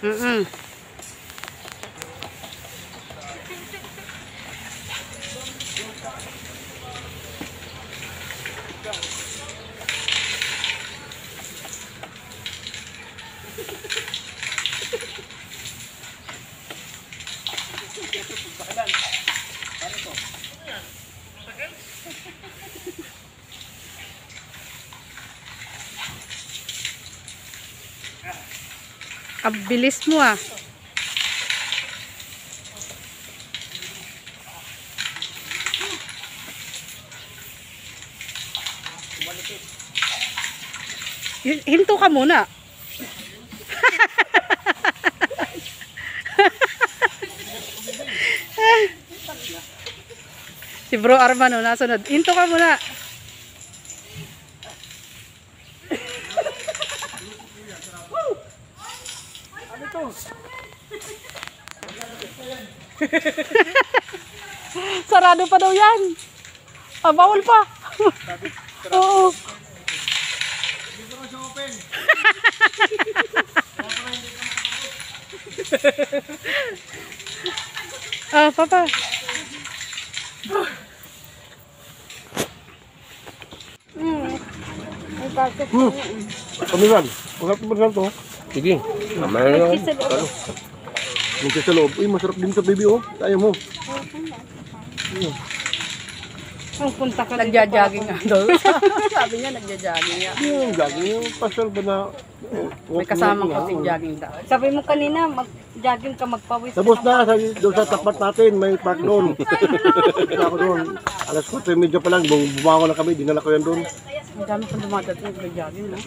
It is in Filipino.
Mm-mm. Ang bilis mo ah. Hinto ka muna. Si Bro Armano nasunod. Hinto ka muna. Sarado pa daw yan. Ah, bawal pa. Oo. Ah, papa. Pamiran, masarap ba to? Sige. Mamaya na. Mungkin sa loob. Uy, masarap din sa baby oh. Kaya mo. Ang punta ka nagja-jogging nga daw. Sabi niya nagja-jogging nga. Yung jogging, yung pasal ba na... May kasamang konting jogging daw. Sabi mo kanina, mag-jogging ka, magpawis. Tapos na, doon sa tapat natin, may park doon. Kaya ako doon. Alas 4:30 pa lang, bumangon na kami, dinala ko yan doon. Ang dami pang dumadating, nag-jogging, no?